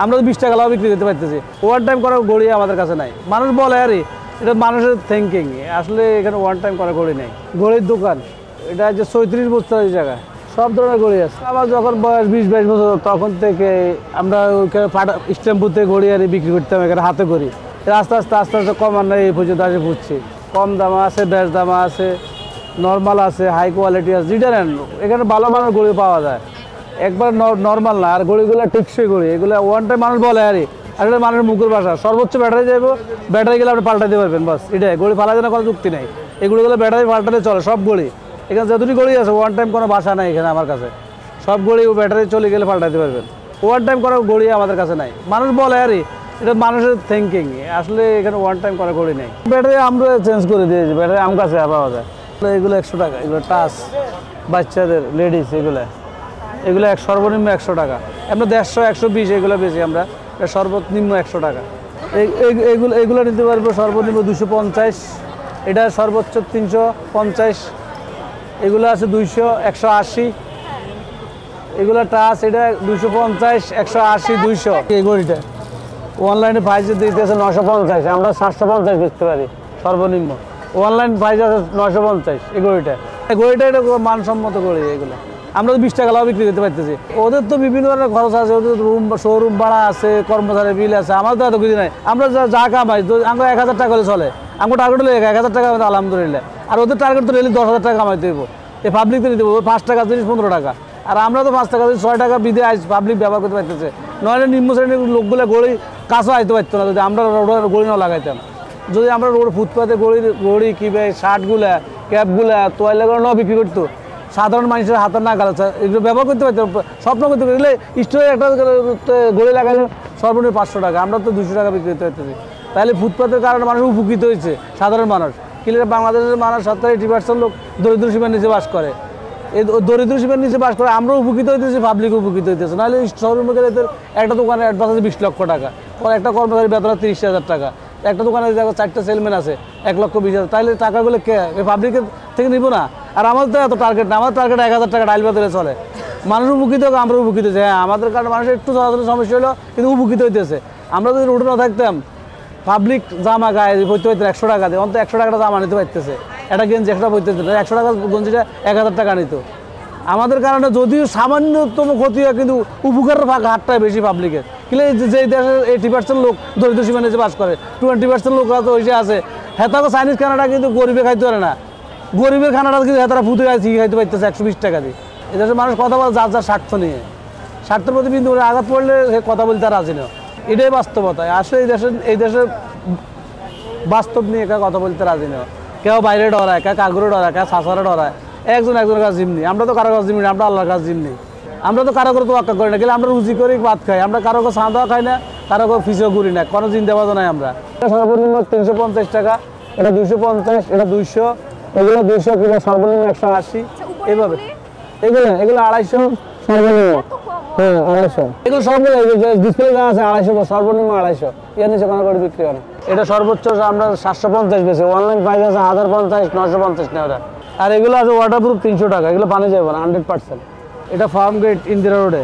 আমরা তো 20 টাকা লাভ বিক্রি করতে পারতেছি। ওয়ান টাইম করা গড়ি আমাদের কাছে নাই। মানুষ বলে আরে এটা মানুষের থিঙ্কিং, আসলে এখানে ওয়ান টাইম করা গড়ি নেই। গড়ির দোকান এটা হচ্ছে 34 বছর এই জায়গায় সব ধরনের গড়ি আছে। আমার যখন বয়স 20-22 বছর তখন থেকে আমরা ওইখানে স্ট্যাম্পুতে গড়ি আর বিক্রি করতাম, এখানে হাতে গড়ি। আস্তে আস্তে আস্তে আস্তে কম আমরা এই পর্যন্ত আসে বুঝছি। কম দামা আছে, বেশ দামা আছে, নর্মাল আছে, হাই কোয়ালিটি আছে, যেটা নেন এখানে ভালো মানের গড়ি পাওয়া যায়। একবার নর্মাল না, আর গড়িগুলো টিকসই গড়ি, এগুলো ওয়ান টাইম মানুষ বলে আরে আসলে মানুষের মুখের ভাষা। সর্বোচ্চ ব্যাটারি যাবো, ব্যাটারি গেলে আপনি পাল্টাতে পারবেন, বাস এটাই। গড়ি ফালা যেন কোনো যুক্তি নেই, এগুলোগুলো ব্যাটারি পাল্টালে চলে। সব গড়ি এখানে যতটি গড়ি আছে ওয়ান টাইম কোনো ভাষা নাই এখানে আমার কাছে। সব গড়ি ব্যাটারি চলে গেলে পাল্টাতে পারবেন, ওয়ান টাইম করা গড়ি আমাদের কাছে নাই। মানুষ বলে আরে এটা মানুষের থিঙ্কিং, আসলে এখানে ওয়ান টাইম করা গড়ি নেই। ব্যাটারি আমরা চেঞ্জ করে দিয়েছি, ব্যাটারি আমার কাছে পাওয়া যায়। এগুলো 100 টাকা, এগুলো টাচ বাচ্চাদের লেডিস, এগুলো সর্বনিম্ন 100 টাকা। আমরা 150, 120 এগুলো বেশি আমরা, সর্বনিম্ন 100 টাকা। এগুলো নিতে পারবো সর্বনিম্ন 250, এটা সর্বোচ্চ 350, এগুলো আছে 200, 180। এগুলো টাচ, এটা 250, 180, 200। এই গড়িটা অনলাইনে প্রাইস দিতেছে 950, আমরা 750 বেচতে পারি সর্বনিম্ন। অনলাইন প্রাইস আছে 950 এই গড়িটা। এটা মানসম্মত গড়ি। এগুলো আমরা তো 20 টাকা লাভ বিক্রি করতে পারতেছি। ওদের তো বিভিন্ন ধরনের খরচ আছে, ওদের শোরুম ভাড়া আছে, কর্মচারী বিল আছে। আমার তো এত কিছু নাই, আমরা যা কামাই আমরা 1000 টাকা করে চলে। আমার টার্গেট হলে 1000 টাকা আলহামদুলিল্লাহ। আর ওদের টার্গেট তো রেলি 10,000 টাকা কামাই দেবো। এই পাবলিক তো নিতে দেবো 5 টাকা জিনিস 15 টাকা, আর আমরা তো 5 টাকা 6 টাকা বিদে পাবলিক ব্যবহার করতে পারতেছে। নইলে নিম্ন শ্রেণীর লোকগুলো গড়ি কাছেও আসতে পারতো না যদি আমরা গড়ি না লাগাইতাম। যদি আমরা রোড ফুটপাতে গড়ি কিবে শার্টগুলা, ক্যাপগুলা, তোয়াইলাগুলো না বিক্রি করতো, সাধারণ মানুষের হাতে না গালাচ্ছে, এগুলো ব্যবহার করতে পারতো, স্বপ্ন করতে পারতো। এগুলো স্টোরে একটা গড়ি লাগালে সর্বনিম্ন 500 টাকা, আমরা তো 200 টাকা বিক্রি করতে পারতেছি। তাহলে ফুটপাতের কারণে মানুষ উপকৃত হয়েছে, সাধারণ মানুষ। কিন্তু বাংলাদেশের মানুষ 70-80% লোক দরিদ্র সীমার নিচে বাস করে। এই দরিদ্র সীমার নিচে বাস করে আমরা উপকৃত হইতেছি, পাবলিক উপকৃত হইতেছে। নাহলে শোরুমে গেলে একটা দোকানে অ্যাডভান্স আছে 20 লক্ষ টাকা, একটা কর্মচারী বেতন 30,000 টাকা, একটা দোকানে দেখো 4টা সেলম্যান আছে 1,20,000। তাহলে টাকাগুলো কে পাবলিকের থেকে নিব না? আর আমাদের তো এত টার্গেট না, আমাদের টার্গেট 1000 টাকা ডাইল বেতনে চলে। মানুষ উপকৃত হোক, আমরা উপকৃত হচ্ছে। হ্যাঁ, আমাদের কারণে মানুষের একটু চলাচলের সমস্যা হলো, কিন্তু উপকৃত হইতেছে। আমরা যদি রোডে না থাকতাম, পাবলিক জামা গায়ে পড়তে পারতেন 100 টাকা দিয়ে, অন্তত 100 টাকাটা জামা নিতে পারতেছে। একটা গেঞ্জি একটা পড়তে 100 টাকা গঞ্জিটা 1000 টাকা নিত। আমাদের কারণে যদিও সামান্যতম ক্ষতি হয়, কিন্তু উপকারের হারটাই বেশি পাবলিকের। কিন্তু যে দেশের 80% লোক দরিদ্র সীমার নিচে বাস করে, 20% লোকরা তো ওই যে আছে, হ্যাঁ তাকে চাইনিজ খানাটা কিন্তু গরিবে খাইতে পারে না। গরিবের খানাটা কিন্তু হেতারা ফুটে খাইতে পারতেছে 120 টাকা দিয়ে। এদেশের মানুষ কথা বলে যার যার স্বার্থ নিয়ে, স্বার্থের প্রতি কিন্তু আঘাত পড়লে সে কথা বলতে রাজি না। এটাই বাস্তবতা। আসলে এই দেশের বাস্তব নিয়ে কথা বলতে রাজি না। কেউ বাইরে ডরায়, কেউ কাগরে ডরায়, কেউ শাসারে ডরায়, একজনের কাছে জিমনি। আমরা তো কারো কাছে জিমনি, আমরা আল্লাহর কাছে জিমনি। আমরা তো কারো করে তো আক্কা করি না, কিন্তু আমরা রুজি করি ভাত খাই। আমরা কারো কাছে চাঁদাও খাই না, কারো কাছে ফিসও করি না, কোনো চিন্তাবাদও নাই। আমরা সর্বনিম্ন 350 টাকা, এটা 250, এটা 200, এগুলো 200, কিলো সর্বনিম্ন 180, এইভাবে। এগুলো 250 সর্বনিম্ন। হ্যাঁ, 250 এগুলো সর্বনিম্ন ডিসপ্লে যা আছে 250, সর্বনিম্ন 250। এর নিচে কোনো করে বিক্রি হয় না। এটা সর্বোচ্চ আমরা 750 বেশি, অনলাইন প্রাইস আছে 1050, 950 নেই ওরা। আর এগুলো আছে ওয়াটারপ্রুফ 300 টাকা, এগুলো পানি যাবে না 100%। এটা ফার্ম গেট ইন্দিরা রোডে।